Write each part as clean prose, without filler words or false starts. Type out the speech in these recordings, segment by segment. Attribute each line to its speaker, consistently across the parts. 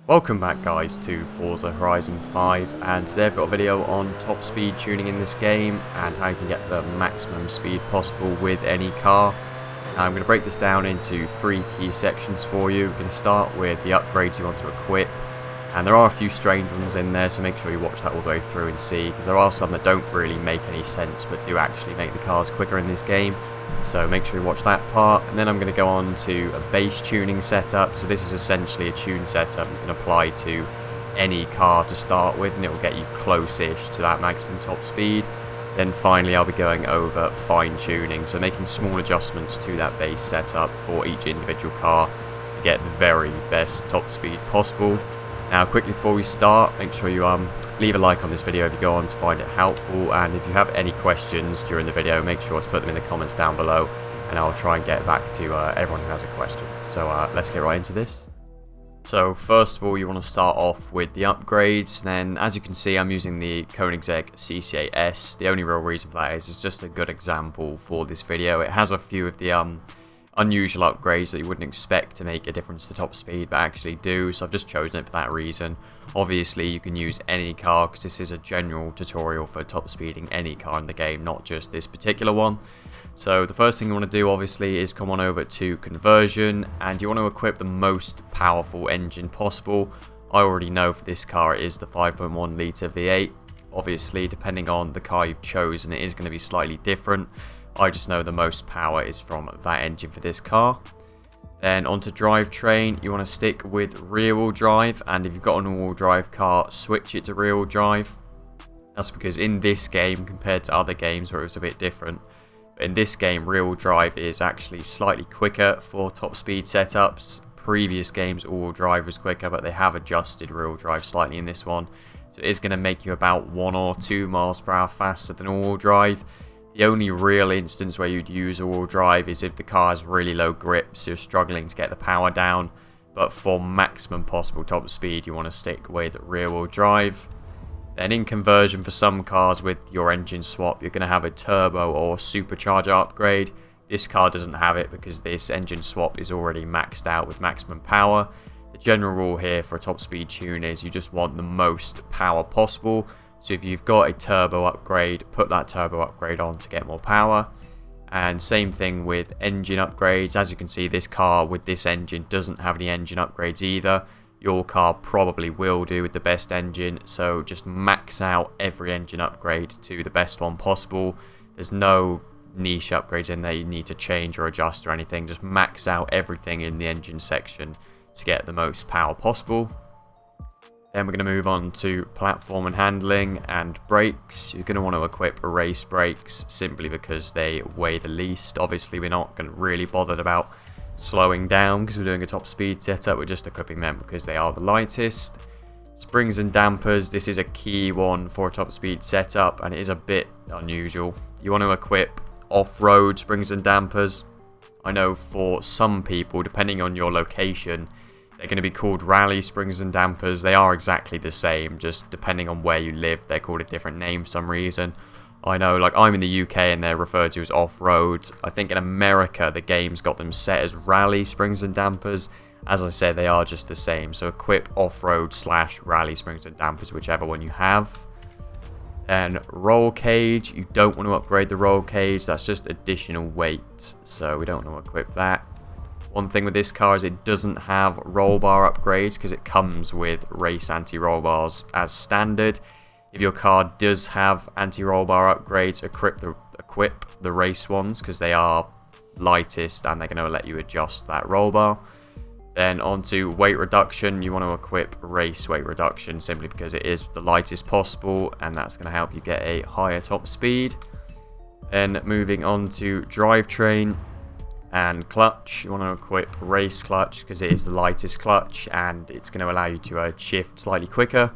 Speaker 1: Welcome back guys to Forza Horizon 5, and today I've got a video on top speed tuning in this game and how you can get the maximum speed possible with any car. Now, I'm going to break this down into three key sections for you. We're going to start with the upgrades you want to equip, and there are a few strange ones in there, so make sure you watch that all the way through and see, because there are some that don't really make any sense but do actually make the cars quicker in this game. So make sure you watch that part, and then I'm going to go on to a base tuning setup. So this is essentially a tune setup you can apply to any car to start with, and it will get you close-ish to that maximum top speed. Then finally I'll be going over fine tuning, so making small adjustments to that base setup for each individual car to get the very best top speed possible. Now quickly before we start, make sure you leave a like on this video if you go on to find it helpful, and if you have any questions during the video, make sure to put them in the comments down below and I'll try and get back to everyone who has a question. So let's get right into this. So first of all, you want to start off with the upgrades. Then as you can see, I'm using the Koenigsegg CC8S. The only real reason for that is it's just a good example for this video. It has a few of the unusual upgrades that you wouldn't expect to make a difference to top speed but actually do, so I've just chosen it for that reason. Obviously you can use any car because this is a general tutorial for top speeding any car in the game, not just this particular one. So the first thing you want to do obviously is come on over to conversion, and you want to equip the most powerful engine possible. I already know for this car it is the 5.1 litre V8. Obviously depending on the car you've chosen it is going to be slightly different. I just know the most power is from that engine for this car. Then onto drivetrain, you want to stick with rear wheel drive, and if you've got an all wheel drive car, switch it to rear wheel drive. That's because in this game, compared to other games where it was a bit different, but in this game rear wheel drive is actually slightly quicker for top speed setups. Previous games all wheel drive was quicker, but they have adjusted rear wheel drive slightly in this one, so it is going to make you about 1 or 2 miles per hour faster than all wheel drive. The only real instance where you'd use all-wheel drive is if the car has really low grip, so you're struggling to get the power down. But for maximum possible top speed, you want to stick with rear-wheel drive. Then in conversion, for some cars with your engine swap, you're going to have a turbo or supercharger upgrade. This car doesn't have it because this engine swap is already maxed out with maximum power. The general rule here for a top speed tune is you just want the most power possible. So if you've got a turbo upgrade, put that turbo upgrade on to get more power. And same thing with engine upgrades. As you can see, this car with this engine doesn't have any engine upgrades either. Your car probably will do with the best engine, so just max out every engine upgrade to the best one possible. There's no niche upgrades in there you need to change or adjust or anything. Just max out everything in the engine section to get the most power possible. Then we're going to move on to platform and handling and brakes. You're going to want to equip race brakes simply because they weigh the least. Obviously we're not going to really bothered about slowing down because we're doing a top speed setup. We're just equipping them because they are the lightest. Springs and dampers, this is a key one for a top speed setup and it is a bit unusual. You want to equip off-road springs and dampers. I know for some people, depending on your location, they're going to be called rally springs and dampers. They are exactly the same, just depending on where you live, they're called a different name for some reason. I know, like, I'm in the UK and they're referred to as off-road. I think in America, the game's got them set as rally springs and dampers. As I said, they are just the same. So equip off-road / rally springs and dampers, whichever one you have. Then roll cage, you don't want to upgrade the roll cage. That's just additional weight, so we don't want to equip that. One thing with this car is it doesn't have roll bar upgrades because it comes with race anti-roll bars as standard. If your car does have anti-roll bar upgrades, equip the race ones because they are lightest and they're going to let you adjust that roll bar. Then onto weight reduction, you want to equip race weight reduction simply because it is the lightest possible and that's going to help you get a higher top speed. Then moving on to drivetrain and clutch, you want to equip race clutch because it is the lightest clutch and it's going to allow you to shift slightly quicker.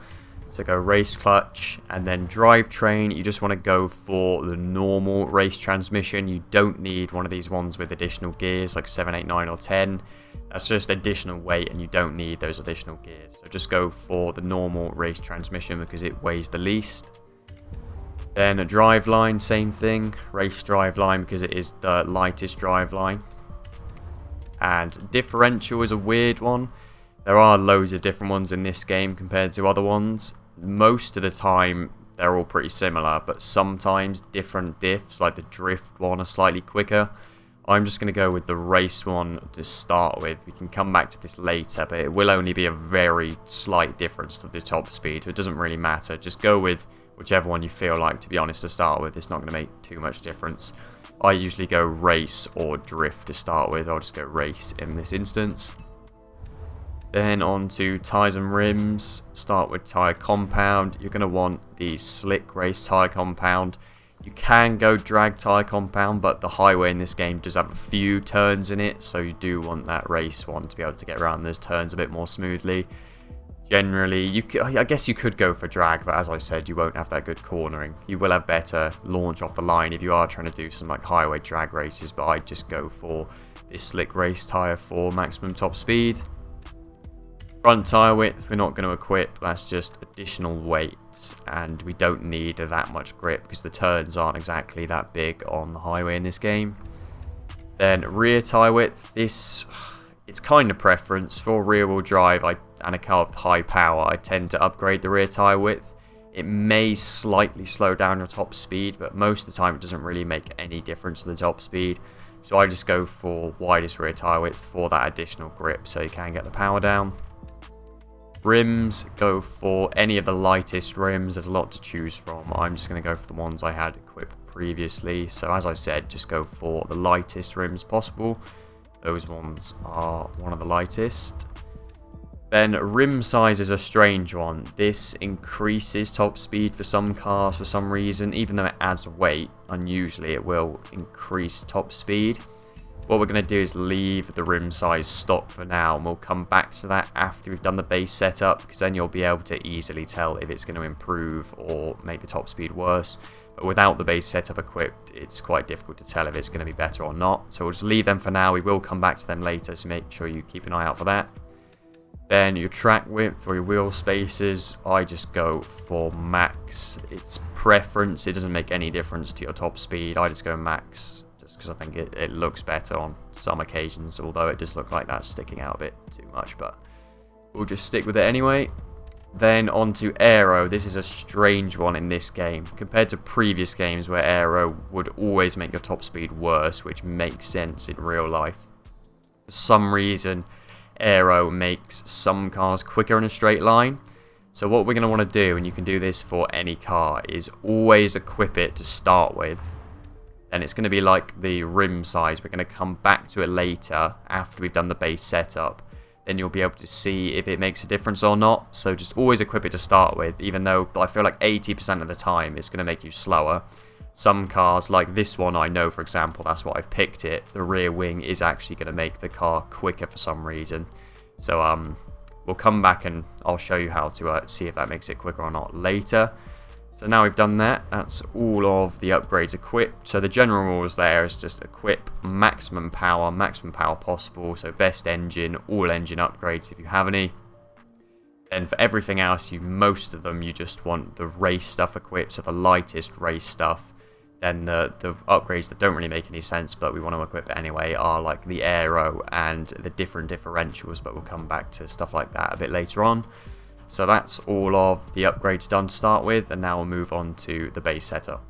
Speaker 1: So go race clutch. And then drivetrain, you just want to go for the normal race transmission. You don't need one of these ones with additional gears like 7, 8, 9 or 10. That's just additional weight and you don't need those additional gears. So just go for the normal race transmission because it weighs the least. Then a driveline, same thing, race driveline because it is the lightest driveline. And differential is a weird one There are loads of different ones in this game compared to other ones. Most of the time they're all pretty similar, but sometimes different diffs, like the drift one, are slightly quicker. I'm just going to go with the race one to start with. We can come back to this later, but it will only be a very slight difference to the top speed. It doesn't really matter. Just go with whichever one you feel like, to be honest, to start with. It's not going to make too much difference. I usually go race or drift to start with. I'll just go race in this instance. Then on to tyres and rims. Start with tyre compound. You're going to want the slick race tyre compound. You can go drag tyre compound, but the highway in this game does have a few turns in it, so you do want that race one to be able to get around those turns a bit more smoothly. Generally, I guess you could go for drag, but as I said, you won't have that good cornering. You will have better launch off the line if you are trying to do some like highway drag races, but I just go for this slick race tyre for maximum top speed. Front tyre width, we're not going to equip, that's just additional weight, and we don't need that much grip because the turns aren't exactly that big on the highway in this game. Then rear tyre width, it's kind of preference. For rear wheel drive and a car with high power, I tend to upgrade the rear tyre width. It may slightly slow down your top speed, but most of the time it doesn't really make any difference to the top speed. So I just go for widest rear tyre width for that additional grip so you can get the power down. Rims, go for any of the lightest rims. There's a lot to choose from. I'm just going to go for the ones I had equipped previously. So as I said, just go for the lightest rims possible. Those ones are one of the lightest. Then rim size is a strange one. This increases top speed for some cars for some reason. Even though it adds weight, unusually it will increase top speed. What we're going to do is leave the rim size stock for now, and we'll come back to that after we've done the base setup, because then you'll be able to easily tell if it's going to improve or make the top speed worse. But without the base setup equipped, it's quite difficult to tell if it's going to be better or not. So we'll just leave them for now. We will come back to them later, so make sure you keep an eye out for that. Then your track width or your wheel spaces, I just go for max. It's preference. It doesn't make any difference to your top speed. I just go max, just because I think it looks better on some occasions, although it does look like that's sticking out a bit too much, but we'll just stick with it anyway. Then on to aero. This is a strange one in this game compared to previous games where aero would always make your top speed worse, which makes sense in real life. For some reason, aero makes some cars quicker in a straight line. So what we're going to want to do, and you can do this for any car, is always equip it to start with. And it's going to be like the rim size. We're going to come back to it later after we've done the base setup. Then you'll be able to see if it makes a difference or not. So just always equip it to start with, even though I feel like 80% of the time it's going to make you slower. Some cars, like this one, I know for example, that's what I've picked it. The rear wing is actually going to make the car quicker for some reason. So we'll come back and I'll show you how to see if that makes it quicker or not later. So now we've done that, that's all of the upgrades equipped. So the general rules there is just equip maximum power possible. So best engine, all engine upgrades if you have any. Then for everything else, most of them you just want the race stuff equipped, so the lightest race stuff. Then the upgrades that don't really make any sense but we want to equip anyway are like the aero and the different differentials, but we'll come back to stuff like that a bit later on. So that's all of the upgrades done to start with, and now we'll move on to the base setup.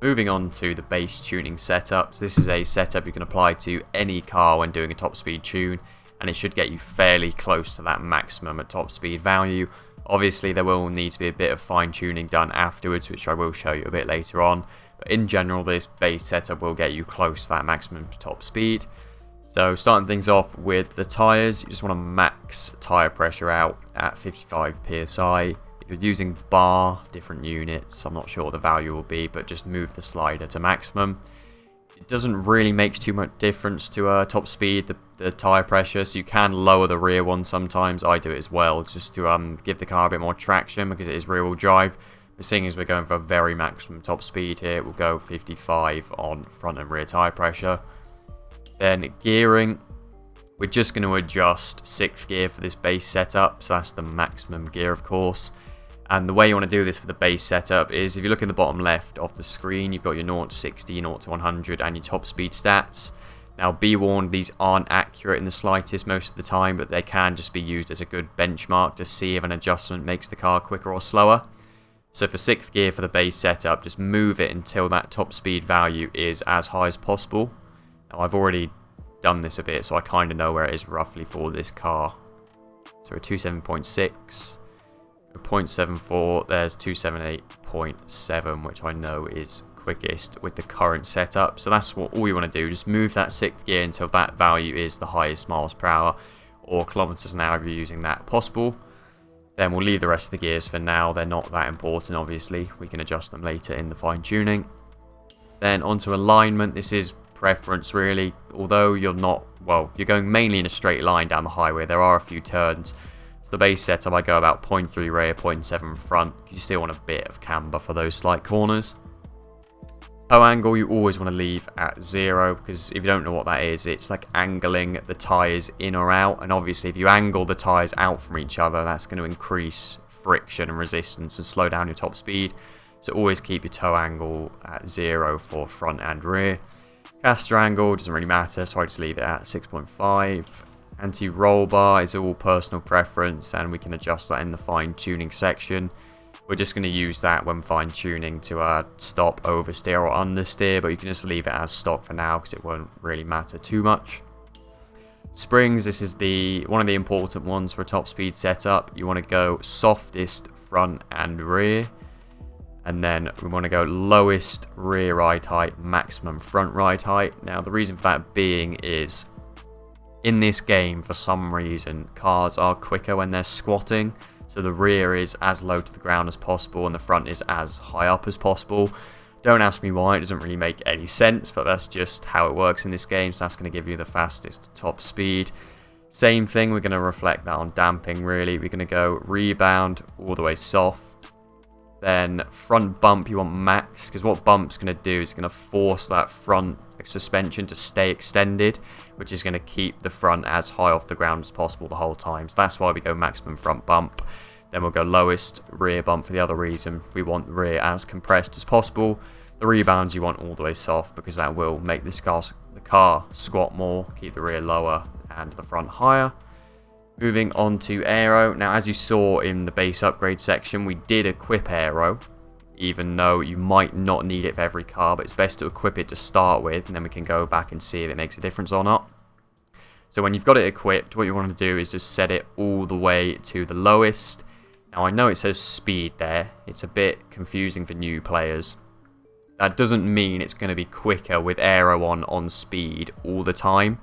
Speaker 1: Moving on to the base tuning setup. So this is a setup you can apply to any car when doing a top speed tune, and it should get you fairly close to that maximum at top speed value. Obviously there will need to be a bit of fine tuning done afterwards, which I will show you a bit later on, but in general this base setup will get you close to that maximum top speed. So starting things off with the tyres, you just want to max tyre pressure out at 55 psi. If you're using bar, different units, I'm not sure what the value will be, but just move the slider to maximum. It doesn't really make too much difference to top speed, the tyre pressure, so you can lower the rear one sometimes. I do it as well, just to give the car a bit more traction because it is rear wheel drive. But seeing as we're going for a very maximum top speed here, we'll go 55 on front and rear tyre pressure. Then gearing, we're just going to adjust 6th gear for this base setup, so that's the maximum gear of course. And the way you want to do this for the base setup is if you look in the bottom left of the screen, you've got your 0 to 60, 0 to 100 and your top speed stats. Now, be warned, these aren't accurate in the slightest most of the time, but they can just be used as a good benchmark to see if an adjustment makes the car quicker or slower. So for 6th gear for the base setup, just move it until that top speed value is as high as possible. Now, I've already done this a bit, so I kind of know where it is roughly for this car. So we're 270.6, 0.74, there's 278.7, which I know is quickest with the current setup. So that's what all you want to do, just move that 6th gear until that value is the highest miles per hour or kilometers an hour if you're using that possible. Then we'll leave the rest of the gears for now. They're not that important, obviously. We can adjust them later in the fine tuning. Then onto alignment. This is preference really, although you're not, well, you're going mainly in a straight line down the highway. There are a few turns. So the base setup, I go about 0.3 rear, 0.7 front. You still want a bit of camber for those slight corners. Toe angle you always want to leave at 0, because if you don't know what that is, it's like angling the tyres in or out, and obviously if you angle the tyres out from each other, that's going to increase friction and resistance and slow down your top speed. So always keep your toe angle at 0 for front and rear. Caster angle doesn't really matter, so I just leave it at 6.5. Anti-roll bar is all personal preference, and we can adjust that in the fine tuning section. We're just going to use that when fine-tuning to stop, oversteer or understeer, but you can just leave it as stock for now because it won't really matter too much. Springs, this is one of the important ones for a top speed setup. You want to go softest front and rear, and then we want to go lowest rear ride height, maximum front ride height. Now the reason for that being is, in this game for some reason cars are quicker when they're squatting. So the rear is as low to the ground as possible and the front is as high up as possible. Don't ask me why, it doesn't really make any sense, but that's just how it works in this game. So that's going to give you the fastest top speed. Same thing, we're going to reflect that on damping really. We're going to go rebound all the way soft. Then front bump you want max, because what bump's going to do is going to force that front suspension to stay extended, which is going to keep the front as high off the ground as possible the whole time. So that's why we go maximum front bump. Then we'll go lowest rear bump for the other reason. We want the rear as compressed as possible. The rebounds you want all the way soft, because that will make the car squat more, keep the rear lower and the front higher. Moving on to aero. Now, as you saw in the base upgrade section, we did equip aero, even though you might not need it for every car, but it's best to equip it to start with, and then we can go back and see if it makes a difference or not. So when you've got it equipped, what you want to do is just set it all the way to the lowest. Now, I know it says speed there. It's a bit confusing for new players. That doesn't mean it's going to be quicker with aero on speed all the time.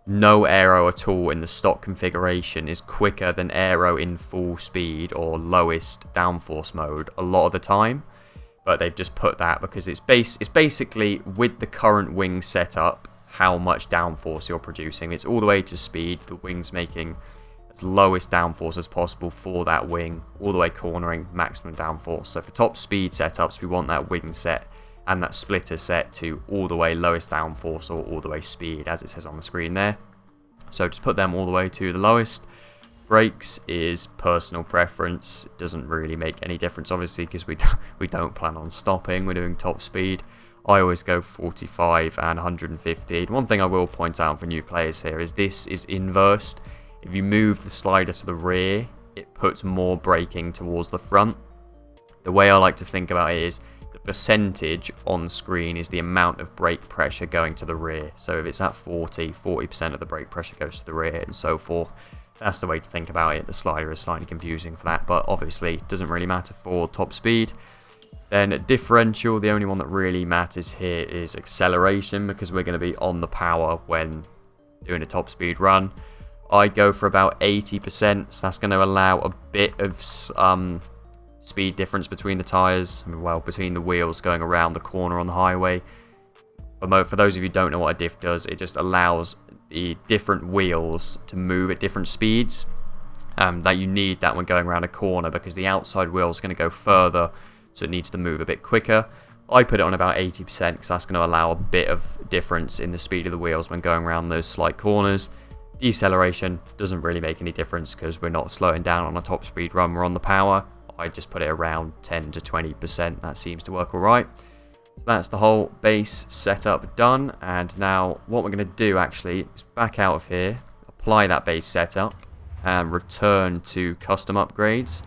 Speaker 1: No aero at all in the stock configuration is quicker than aero in full speed or lowest downforce mode a lot of the time. But they've just put that because it's basically with the current wing setup how much downforce you're producing. It's all the way to speed, the wing's making as lowest downforce as possible for that wing, all the way cornering, maximum downforce. So for top speed setups, we want that wing set and that splitter set to all the way lowest downforce or all the way speed, as it says on the screen there. So just put them all the way to the lowest. Brakes is personal preference. It doesn't really make any difference, obviously, because we don't plan on stopping. We're doing top speed. I always go 45 and 150. One thing I will point out for new players here is this is inversed. If you move the slider to the rear, it puts more braking towards the front. The way I like to think about it is the percentage on screen is the amount of brake pressure going to the rear. So if it's at 40% of the brake pressure goes to the rear and so forth. That's the way to think about it. The slider is slightly confusing for that, but obviously it doesn't really matter for top speed. Then differential, the only one that really matters here is acceleration, because we're going to be on the power when doing a top speed run. I go for about 80%, so that's going to allow a bit of speed difference between the tyres, well, between the wheels going around the corner on the highway. For those of you who don't know what a diff does, it just allows the different wheels to move at different speeds. That you need that when going around a corner, because the outside wheel is going to go further, so it needs to move a bit quicker. I put it on about 80% because that's going to allow a bit of difference in the speed of the wheels when going around those slight corners. Deceleration doesn't really make any difference because we're not slowing down on a top speed run, we're on the power. I just put it around 10 to 20%, that seems to work alright. So that's the whole base setup done, and now what we're going to do actually is back out of here, apply that base setup, and return to custom upgrades,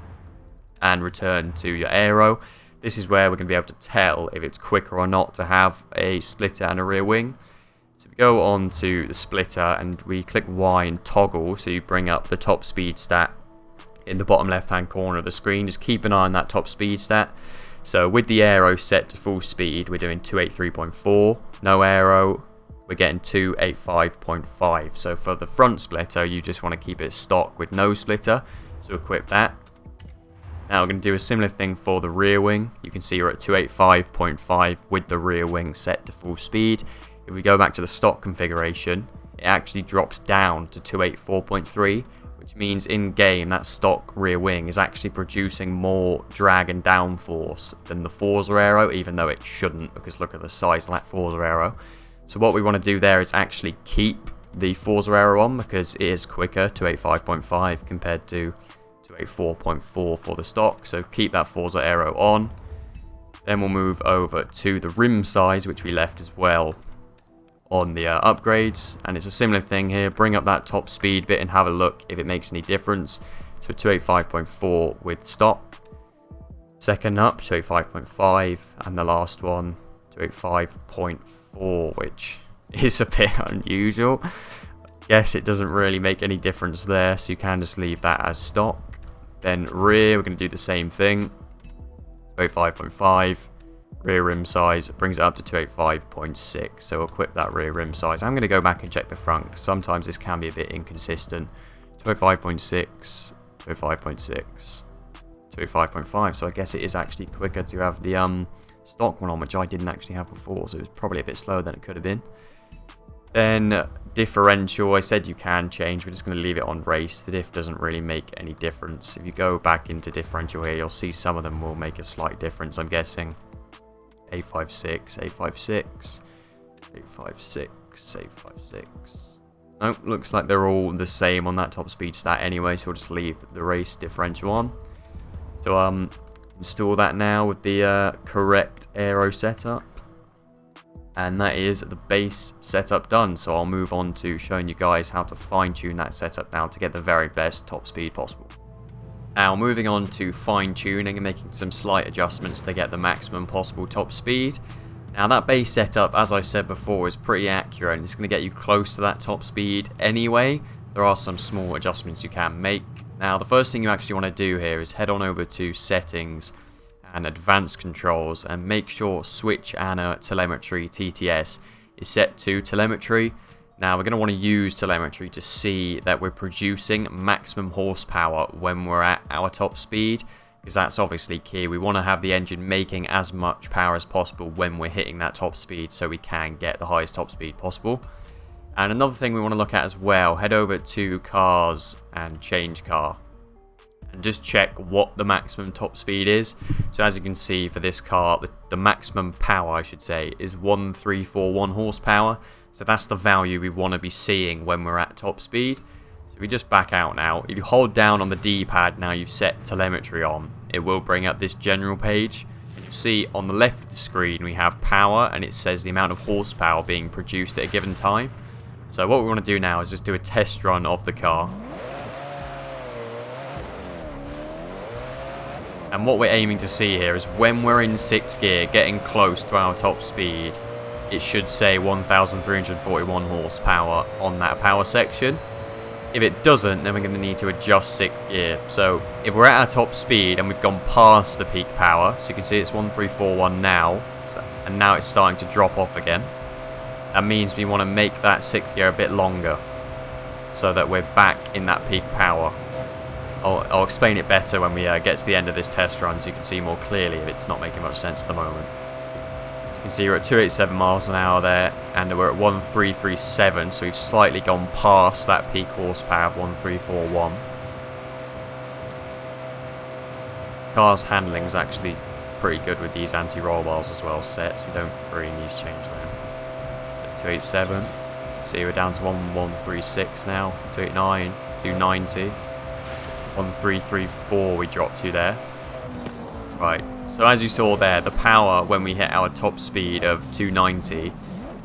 Speaker 1: and return to your aero. This is where we're going to be able to tell if it's quicker or not to have a splitter and a rear wing. So we go on to the splitter and we click Y and toggle, so you bring up the top speed stat in the bottom left hand corner of the screen. Just keep an eye on that top speed stat. So with the aero set to full speed, we're doing 283.4. No aero, we're getting 285.5. So for the front splitter, you just want to keep it stock with no splitter. So equip that. Now we're going to do a similar thing for the rear wing. You can see we're at 285.5 with the rear wing set to full speed. If we go back to the stock configuration, it actually drops down to 284.3, which means in game that stock rear wing is actually producing more drag and downforce than the Forza aero, even though it shouldn't, because look at the size of that Forza aero. So what we want to do there is actually keep the Forza aero on, because it is quicker, 285.5 compared to 284.4 for the stock. So keep that Forza aero on. Then we'll move over to the rim size, which we left as well on the upgrades, and it's a similar thing here. Bring up that top speed bit and have a look if it makes any difference. So 285.4 with stock, second up 285.5, and the last one 285.4, which is a bit unusual. Guess it doesn't really make any difference there, so you can just leave that as stock. Then rear, we're going to do the same thing, 285.5. Rear rim size brings it up to 285.6, so we'll equip that rear rim size. I'm going to go back and check the front, because sometimes this can be a bit inconsistent. 285.6, 285.6, 285.5, so I guess it is actually quicker to have the stock one on, which I didn't actually have before, so it was probably a bit slower than it could have been. Then differential, I said you can change, we're just going to leave it on race. The diff doesn't really make any difference. If you go back into differential here, you'll see some of them will make a slight difference, I'm guessing. 856, 856, 856, 856. Nope, looks like they're all the same on that top speed stat anyway, so we'll just leave the race differential on. So install that now with the correct aero setup, and that is the base setup done. So I'll move on to showing you guys how to fine tune that setup now to get the very best top speed possible. Now moving on to fine tuning and making some slight adjustments to get the maximum possible top speed. Now that base setup, as I said before, is pretty accurate and it's going to get you close to that top speed anyway. There are some small adjustments you can make. Now the first thing you actually want to do here is head on over to settings and advanced controls and make sure switch ana telemetry TTS is set to telemetry. Now we're going to want to use telemetry to see that we're producing maximum horsepower when we're at our top speed, because that's obviously key. We want to have the engine making as much power as possible when we're hitting that top speed, so we can get the highest top speed possible. And another thing we want to look at as well, head over to cars and change car and just check what the maximum top speed is. So as you can see for this car, the maximum power, I should say, is 1341 horsepower. So that's the value we want to be seeing when we're at top speed. So we just back out now. If you hold down on the D-pad now you've set telemetry on, it will bring up this general page. You'll see on the left of the screen we have power, and it says the amount of horsepower being produced at a given time. So what we want to do now is just do a test run of the car. And what we're aiming to see here is when we're in 6th gear, getting close to our top speed, it should say 1341 horsepower on that power section. If it doesn't, then we're going to need to adjust 6th gear. So if we're at our top speed and we've gone past the peak power, so you can see it's 1341 now, and now it's starting to drop off again. That means we want to make that 6th gear a bit longer so that we're back in that peak power. I'll explain it better when we get to the end of this test run, so you can see more clearly if it's not making much sense at the moment. As you can see, we're at 287 miles an hour there, and we're at 1337, so we've slightly gone past that peak horsepower of 1341. Car's handling is actually pretty good with these anti-roll bars as well set, so we don't really need to change them. That's 287. See, we're down to 1136 now, 289, 290. 1334 we dropped to there. Right, so as you saw there, the power when we hit our top speed of 290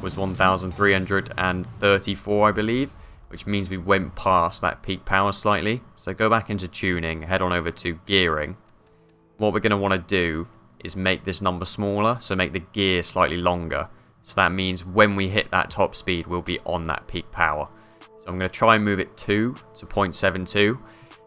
Speaker 1: was 1,334, I believe, which means we went past that peak power slightly. So go back into tuning, head on over to gearing. What we're going to want to do is make this number smaller, so make the gear slightly longer. So that means when we hit that top speed, we'll be on that peak power. So I'm going to try and move it 2 to 0.72.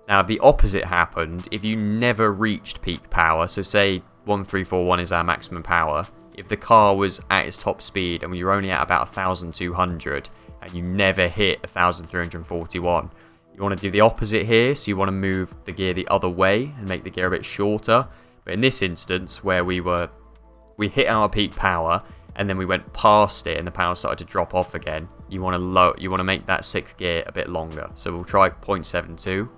Speaker 1: Now, if the opposite happened, if you never reached peak power, so say 1341 is our maximum power, if the car was at its top speed and you're only at about 1,200 and you never hit 1,341, you want to do the opposite here, so you want to move the gear the other way and make the gear a bit shorter. But in this instance, where we hit our peak power and then we went past it and the power started to drop off again, you want to make that 6th gear a bit longer. So we'll try 0.72.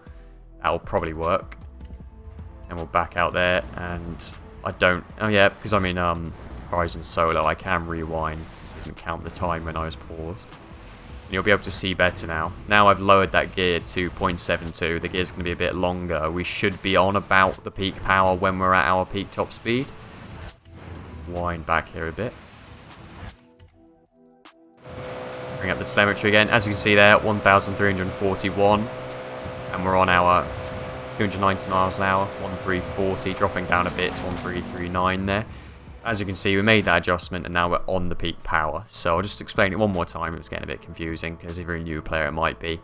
Speaker 1: That will probably work. And we'll back out there, and I don't... Oh yeah, because I'm in Horizon Solo, I can rewind. Didn't count the time when I was paused. And you'll be able to see better now. Now I've lowered that gear to 0.72. The gear's going to be a bit longer. We should be on about the peak power when we're at our peak top speed. Wind back here a bit. Bring up the telemetry again. As you can see there, 1,341. And we're on our 290 miles an hour, 1340, dropping down a bit to 1339 there. As you can see, we made that adjustment and now we're on the peak power. So I'll just explain it one more time. It's getting a bit confusing because if you're a new player, it might be.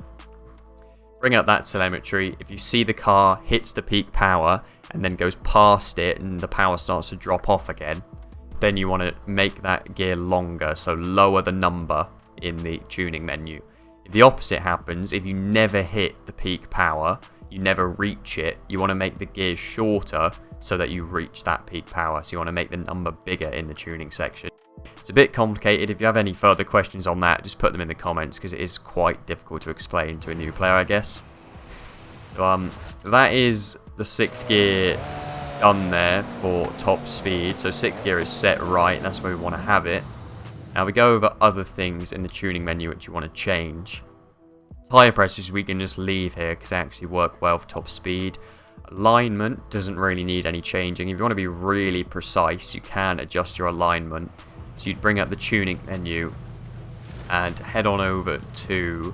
Speaker 1: Bring up that telemetry. If you see the car hits the peak power and then goes past it and the power starts to drop off again, then you want to make that gear longer, so lower the number in the tuning menu. If the opposite happens, if you never hit the peak power, you never reach it, you want to make the gear shorter so that you reach that peak power. So you want to make the number bigger in the tuning section. It's a bit complicated. If you have any further questions on that, just put them in the comments because it is quite difficult to explain to a new player, I guess. So that is the 6th gear done there for top speed. So 6th gear is set right, and that's where we want to have it. Now we go over other things in the tuning menu which you want to change. Tyre pressures we can just leave here because they actually work well for top speed. Alignment doesn't really need any changing. If you want to be really precise, you can adjust your alignment. So you'd bring up the tuning menu and head on over to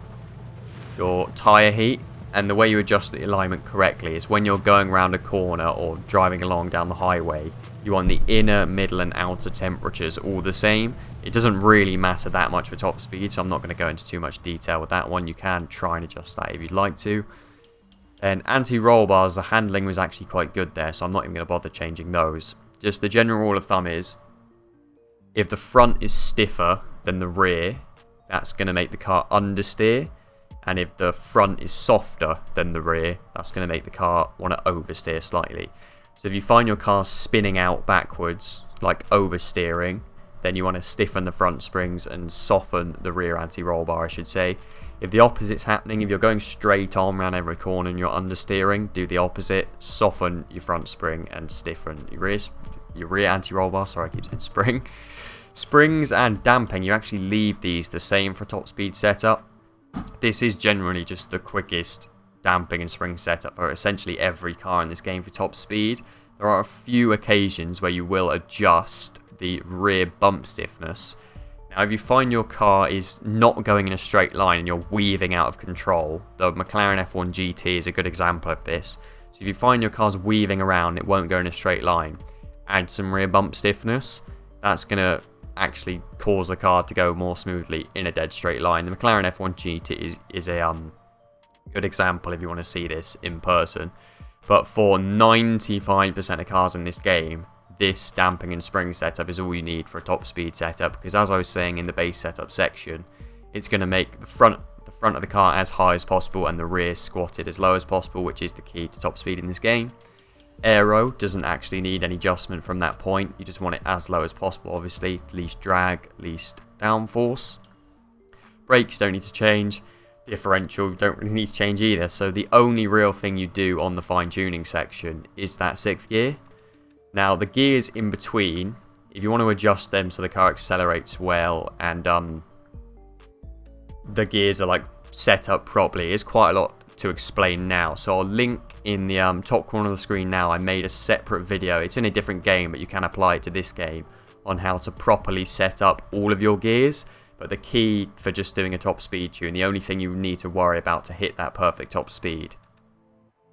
Speaker 1: your tyre heat. And the way you adjust the alignment correctly is when you're going around a corner or driving along down the highway, you want the inner, middle and outer temperatures all the same. It doesn't really matter that much for top speed, so I'm not going to go into too much detail with that one. You can try and adjust that if you'd like to. And anti-roll bars, the handling was actually quite good there, so I'm not even going to bother changing those. Just the general rule of thumb is, if the front is stiffer than the rear, that's going to make the car understeer. And if the front is softer than the rear, that's going to make the car want to oversteer slightly. So if you find your car spinning out backwards, like oversteering, then you want to stiffen the front springs and soften the rear anti-roll bar, I should say. If the opposite's happening, if you're going straight on around every corner and you're understeering, do the opposite. Soften your front spring and stiffen your rear anti-roll bar. Sorry, I keep saying spring. Springs and damping, you actually leave these the same for top speed setup. This is generally just the quickest damping and spring setup for essentially every car in this game for top speed. There are a few occasions where you will adjust the rear bump stiffness. Now if you find your car is not going in a straight line and you're weaving out of control, the McLaren F1 GT is a good example of this. So if you find your car's weaving around, it won't go in a straight line, add some rear bump stiffness, that's going to actually cause the car to go more smoothly in a dead straight line. The McLaren F1 GT is a good example if you want to see this in person. But for 95% of cars in this game, this damping and spring setup is all you need for a top speed setup, because as I was saying in the base setup section, it's going to make the front of the car as high as possible and the rear squatted as low as possible, which is the key to top speed in this game. Aero doesn't actually need any adjustment from that point. You just want it as low as possible, obviously. Least drag, least downforce. Brakes don't need to change. Differential don't really need to change either. So the only real thing you do on the fine tuning section is that 6th gear. Now the gears in between, if you want to adjust them so the car accelerates well and the gears are like set up properly, is quite a lot to explain now. So I'll link in the top corner of the screen now. I made a separate video. It's in a different game, but you can apply it to this game on how to properly set up all of your gears. But the key for just doing a top speed tune, the only thing you need to worry about to hit that perfect top speed,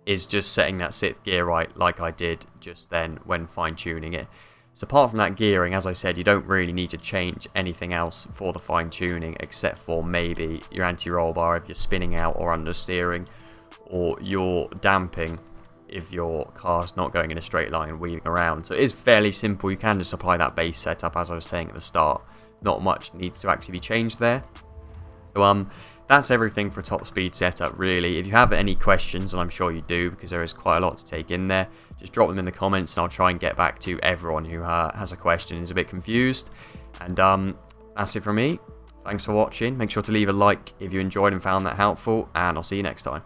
Speaker 1: is just setting that 6th gear right, like I did just then when fine tuning it. So apart from that gearing, as I said, you don't really need to change anything else for the fine tuning, except for maybe your anti-roll bar if you're spinning out or understeering, or your damping if your car's not going in a straight line and weaving around. So it is fairly simple. You can just apply that base setup, as I was saying at the start. Not much needs to actually be changed there. So that's everything for top speed setup, really. If you have any questions, and I'm sure you do because there is quite a lot to take in there, just drop them in the comments and I'll try and get back to everyone who has a question and is a bit confused. And that's it from me. Thanks for watching. Make sure to leave a like if you enjoyed and found that helpful, and I'll see you next time.